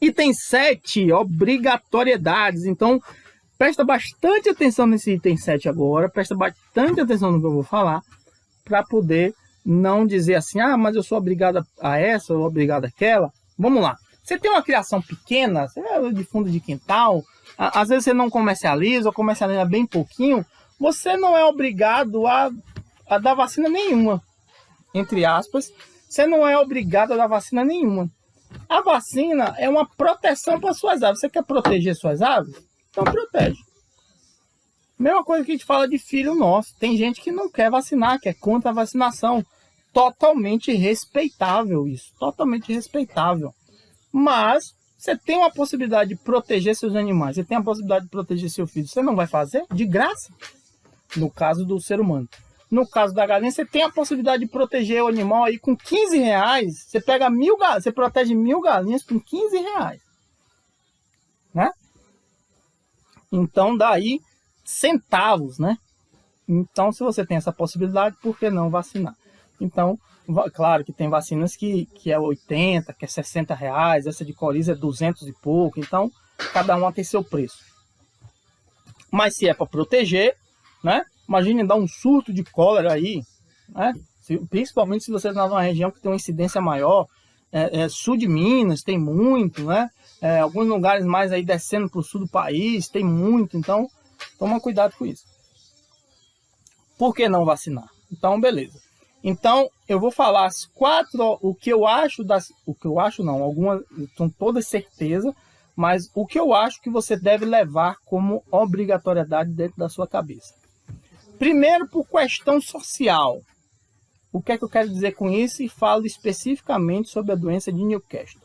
Item 7, obrigatoriedades. Então, presta bastante atenção nesse item 7 agora, presta bastante atenção no que eu vou falar, para poder não dizer assim, ah, mas eu sou obrigado a essa, ou obrigado àquela. Vamos lá. Você tem uma criação pequena, de fundo de quintal, às vezes você não comercializa, ou comercializa bem pouquinho, você não é obrigado a dar vacina nenhuma. Entre aspas, você não é obrigado a dar vacina nenhuma. A vacina é uma proteção para suas aves. Você quer proteger suas aves? Então protege. Mesma coisa que a gente fala de filho nosso. Tem gente que não quer vacinar, que é contra a vacinação. Totalmente respeitável isso. Totalmente respeitável. Mas você tem uma possibilidade de proteger seus animais. Você tem a possibilidade de proteger seu filho. Você não vai fazer? De graça. No caso do ser humano. No caso da galinha, você tem a possibilidade de proteger o animal aí com 15 reais. Você pega 1000 galinhas, você protege 1000 galinhas com 15 reais. Né? Então, daí centavos, né? Então, se você tem essa possibilidade, por que não vacinar? Então, claro que tem vacinas que é 80, que é 60 reais. Essa de coriza é 200 e pouco. Então, cada uma tem seu preço. Mas se é para proteger, né? Imagine dar um surto de cólera aí, né? Principalmente se você está numa região que tem uma incidência maior. Sul de Minas tem muito, né? Alguns lugares mais aí descendo para o sul do país tem muito. Então, toma cuidado com isso. Por que não vacinar? Então, beleza. Então, eu vou falar as 4, o que eu acho não, algumas são todas certeza, mas o que eu acho que você deve levar como obrigatoriedade dentro da sua cabeça. Primeiro, por questão social. O que é que eu quero dizer com isso? E falo especificamente sobre a doença de Newcastle.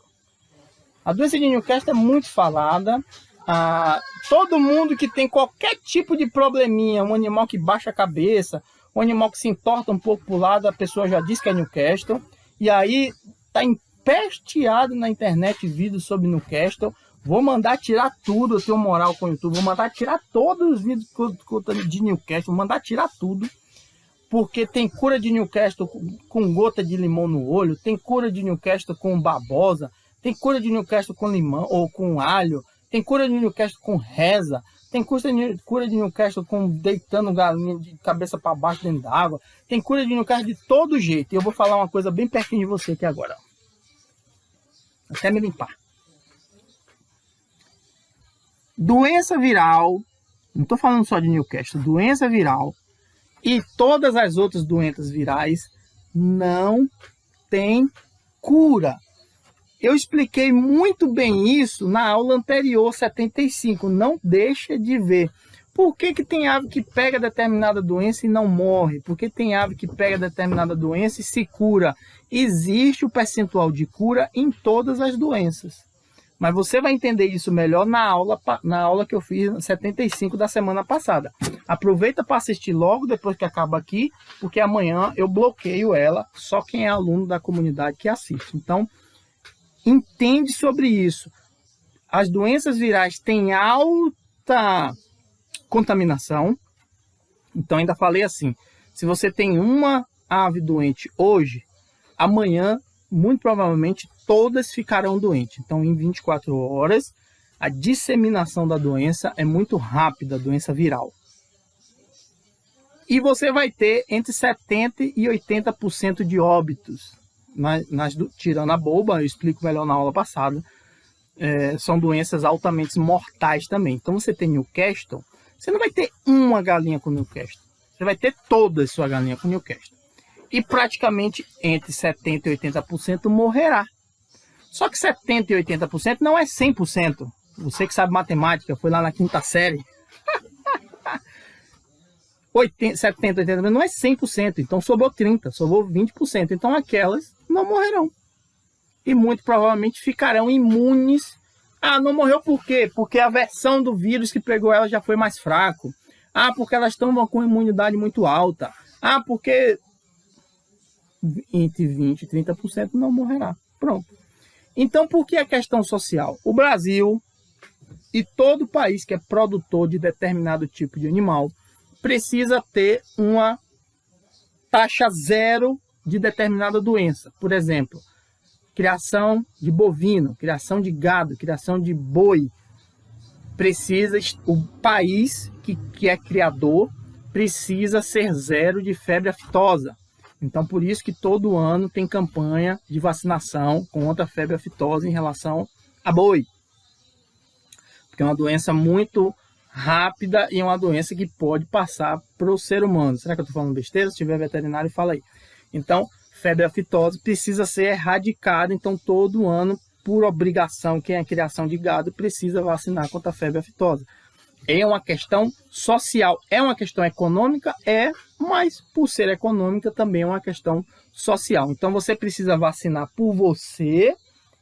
A doença de Newcastle é muito falada. Todo mundo que tem qualquer tipo de probleminha, um animal que baixa a cabeça, um animal que se entorta um pouco para o lado, a pessoa já diz que é Newcastle. E aí está empesteado na internet vídeos sobre Newcastle. Vou mandar tirar tudo, eu tenho moral com o YouTube. Vou mandar tirar todos os vídeos de Newcastle. Vou mandar tirar tudo. Porque tem cura de Newcastle com gota de limão no olho. Tem cura de Newcastle com babosa. Tem cura de Newcastle com limão ou com alho. Tem cura de Newcastle com reza. Tem cura de Newcastle com deitando galinha de cabeça para baixo dentro d'água. Tem cura de Newcastle de todo jeito. E eu vou falar uma coisa bem pertinho de você aqui agora. Até me limpar. Doença viral, não estou falando só de Newcastle, doença viral e todas as outras doenças virais não tem cura. Eu expliquei muito bem isso na aula anterior, 75, não deixa de ver. Por que tem ave que pega determinada doença e não morre? Por que tem ave que pega determinada doença e se cura? Existe o percentual de cura em todas as doenças. Mas você vai entender isso melhor na aula que eu fiz 75 da semana passada. Aproveita para assistir logo depois que acaba aqui, porque amanhã eu bloqueio ela, só quem é aluno da comunidade que assiste. Então, entende sobre isso. As doenças virais têm alta contaminação. Então, ainda falei assim, se você tem uma ave doente hoje, amanhã, muito provavelmente, todas ficarão doentes. Então, em 24 horas, a disseminação da doença é muito rápida, a doença viral. E você vai ter entre 70% e 80% de óbitos. Tirando a boba, eu explico melhor na aula passada, são doenças altamente mortais também. Então, você tem Newcastle, você não vai ter uma galinha com Newcastle. Você vai ter toda a sua galinha com Newcastle. E praticamente entre 70% e 80% morrerá. Só que 70% e 80% não é 100%. Você que sabe matemática, foi lá na 5ª série. 70%, 80% não é 100%. Então sobrou 30%, sobrou 20%. Então aquelas não morrerão. E muito provavelmente ficarão imunes. Ah, não morreu por quê? Porque a versão do vírus que pegou ela já foi mais fraco. Ah, porque elas estão com imunidade muito alta. Ah, porque entre 20% e 30% não morrerá. Pronto. Então, por que a questão social? O Brasil e todo país que é produtor de determinado tipo de animal precisa ter uma taxa zero de determinada doença. Por exemplo, criação de bovino, criação de gado, criação de boi, o país que é criador precisa ser zero de febre aftosa. Então, por isso que todo ano tem campanha de vacinação contra a febre aftosa em relação a boi. Porque é uma doença muito rápida e é uma doença que pode passar para o ser humano. Será que eu estou falando besteira? Se tiver veterinário, fala aí. Então, febre aftosa precisa ser erradicada. Então, todo ano, por obrigação, quem é criação de gado precisa vacinar contra a febre aftosa. É uma questão social, é uma questão econômica, mas por ser econômica também é uma questão social. Então você precisa vacinar por você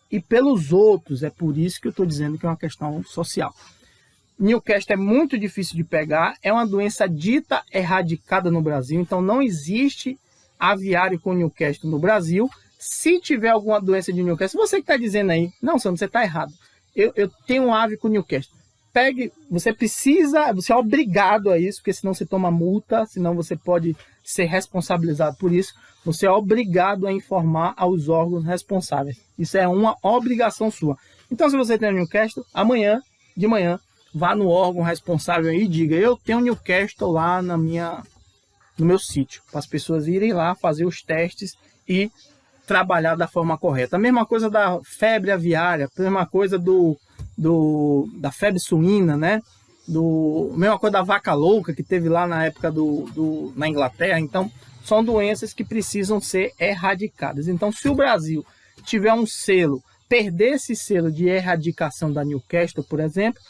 e pelos outros. É por isso que eu estou dizendo que é uma questão social. Newcastle é muito difícil de pegar, é uma doença dita erradicada no Brasil, então não existe aviário com Newcastle no Brasil. Se tiver alguma doença de Newcastle, você que está dizendo aí, não, Sandro, você está errado. Eu tenho um ave com Newcastle. Você é obrigado a isso, porque senão você toma multa, senão você pode ser responsabilizado por isso. Você é obrigado a informar aos órgãos responsáveis. Isso é uma obrigação sua. Então, se você tem Newcastle, de manhã, vá no órgão responsável e diga: eu tenho Newcastle lá no meu sítio, para as pessoas irem lá fazer os testes e trabalhar da forma correta. A mesma coisa da febre aviária, a mesma coisa da febre suína, né? A mesma coisa da vaca louca que teve lá na época na Inglaterra. Então, são doenças que precisam ser erradicadas. Então, se o Brasil tiver um selo, perder esse selo de erradicação da Newcastle, por exemplo,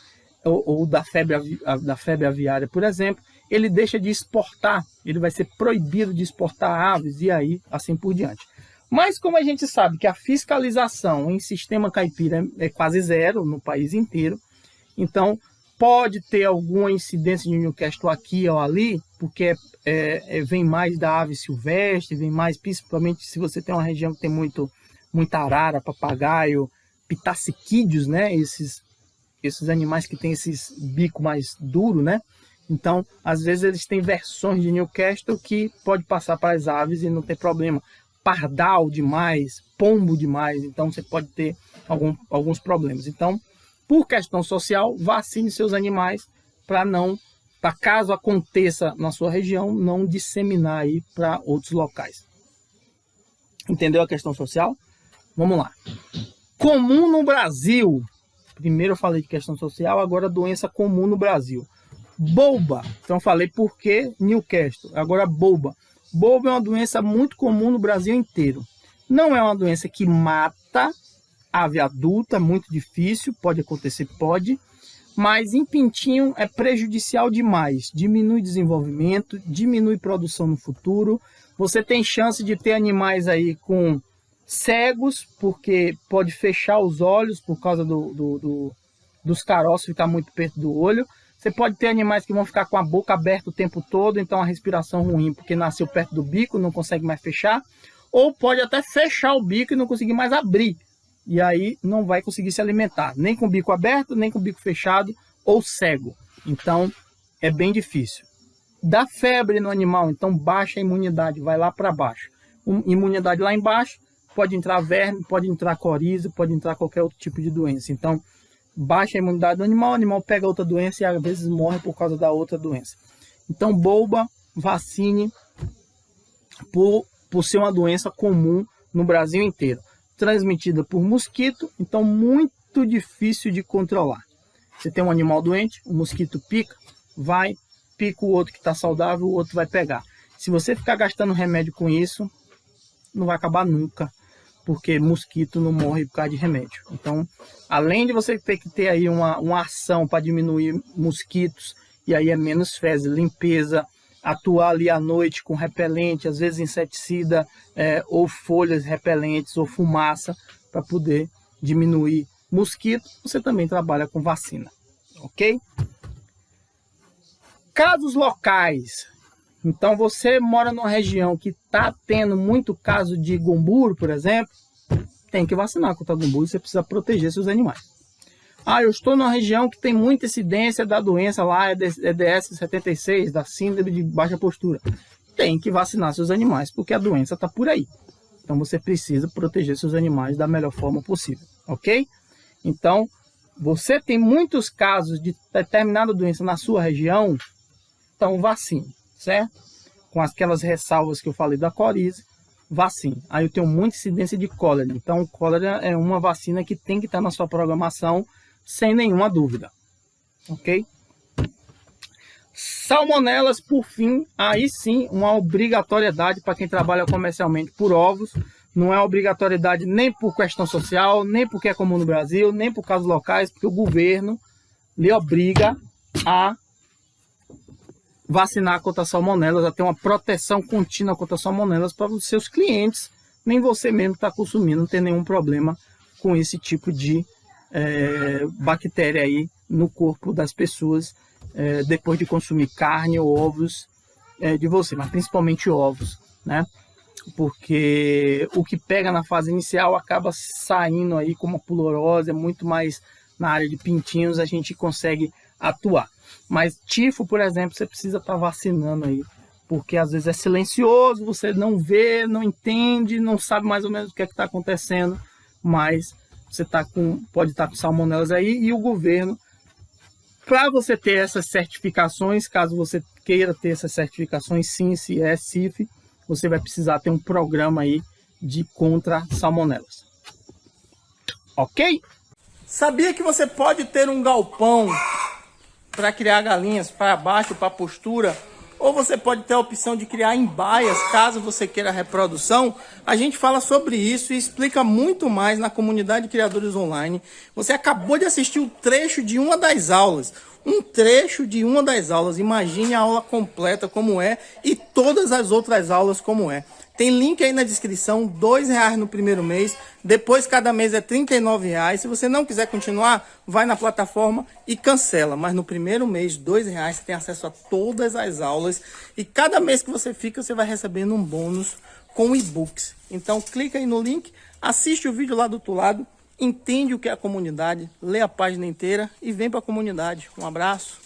ou da febre aviária, por exemplo, ele deixa de exportar, ele vai ser proibido de exportar aves e aí assim por diante. Mas como a gente sabe que a fiscalização em sistema caipira é quase zero no país inteiro, então pode ter alguma incidência de Newcastle aqui ou ali, porque vem mais da ave silvestre, vem mais, principalmente se você tem uma região que tem muita arara, papagaio, pitaciquídeos, né? Esses animais que têm esses bico mais duro, né? Então, às vezes eles têm versões de Newcastle que pode passar para as aves e não tem problema. Pardal demais, pombo demais, então você pode ter alguns problemas. Então, por questão social, vacine seus animais para caso aconteça na sua região, não disseminar aí para outros locais. Entendeu a questão social? Vamos lá. Comum no Brasil. Primeiro eu falei de questão social, agora doença comum no Brasil. Bolba. Então eu falei por que Newcastle. Agora bolba. Bolba é uma doença muito comum no Brasil inteiro. Não é uma doença que mata ave adulta, é muito difícil, pode acontecer, mas em pintinho é prejudicial demais. Diminui desenvolvimento, diminui produção no futuro. Você tem chance de ter animais aí com cegos, porque pode fechar os olhos por causa dos caroços ficar muito perto do olho. Você pode ter animais que vão ficar com a boca aberta o tempo todo, então a respiração ruim, porque nasceu perto do bico, não consegue mais fechar. Ou pode até fechar o bico e não conseguir mais abrir. E aí não vai conseguir se alimentar, nem com o bico aberto, nem com o bico fechado ou cego. Então é bem difícil. Dá febre no animal, então baixa a imunidade, vai lá para baixo. Imunidade lá embaixo, pode entrar verme, pode entrar coriza, pode entrar qualquer outro tipo de doença. Então baixa a imunidade do animal, o animal pega outra doença e às vezes morre por causa da outra doença. Então, bolba, vacine por ser uma doença comum no Brasil inteiro. Transmitida por mosquito, então muito difícil de controlar. Você tem um animal doente, o mosquito pica o outro que está saudável, o outro vai pegar. Se você ficar gastando remédio com isso, não vai acabar nunca, porque mosquito não morre por causa de remédio. Então, além de você ter que ter aí uma ação para diminuir mosquitos, e aí é menos fezes, limpeza, atuar ali à noite com repelente, às vezes inseticida, ou folhas repelentes, ou fumaça, para poder diminuir mosquito, você também trabalha com vacina, ok? Casos locais. Então, você mora numa região que está tendo muito caso de gumburo, por exemplo, tem que vacinar contra gumburo, você precisa proteger seus animais. Eu estou numa região que tem muita incidência da doença lá, EDS 76, da síndrome de baixa postura. Tem que vacinar seus animais, porque a doença está por aí. Então você precisa proteger seus animais da melhor forma possível, ok? Então, você tem muitos casos de determinada doença na sua região, então vacine, certo? Com aquelas ressalvas que eu falei da coriza, vacine. Aí eu tenho muita incidência de cólera, então cólera é uma vacina que tem que estar na sua programação sem nenhuma dúvida, ok? Salmonelas, por fim, aí sim, uma obrigatoriedade para quem trabalha comercialmente por ovos. Não é obrigatoriedade nem por questão social, nem porque é comum no Brasil, nem por casos locais, porque o governo lhe obriga a vacinar contra salmonelas, a ter uma proteção contínua contra salmonelas para os seus clientes. Nem você mesmo está consumindo, não tem nenhum problema com esse tipo de bactéria aí no corpo das pessoas depois de consumir carne ou ovos de você, mas principalmente ovos, né? Porque o que pega na fase inicial acaba saindo aí como uma pulorose, é muito mais na área de pintinhos a gente consegue atuar. Mas tifo, por exemplo, você precisa estar vacinando aí, porque às vezes é silencioso, você não vê, não entende, não sabe mais ou menos o que é que está acontecendo, mas você pode estar com salmonelas aí, e o governo, para você ter essas certificações, caso você queira ter essas certificações, sim, se é CIF, você vai precisar ter um programa aí de contra salmonelas. Ok? Sabia que você pode ter um galpão para criar galinhas para baixo, para postura, ou você pode ter a opção de criar em baias, caso você queira reprodução? A gente fala sobre isso e explica muito mais na comunidade de criadores online. Você acabou de assistir o trecho de uma das aulas. Imagine a aula completa como é e todas as outras aulas como é. Tem link aí na descrição, R$2 no primeiro mês, depois cada mês é R$39. Se você não quiser continuar, vai na plataforma e cancela. Mas no primeiro mês, R$2, você tem acesso a todas as aulas. E cada mês que você fica, você vai recebendo um bônus com e-books. Então clica aí no link, assiste o vídeo lá do outro lado, entende o que é a comunidade, lê a página inteira e vem para a comunidade. Um abraço.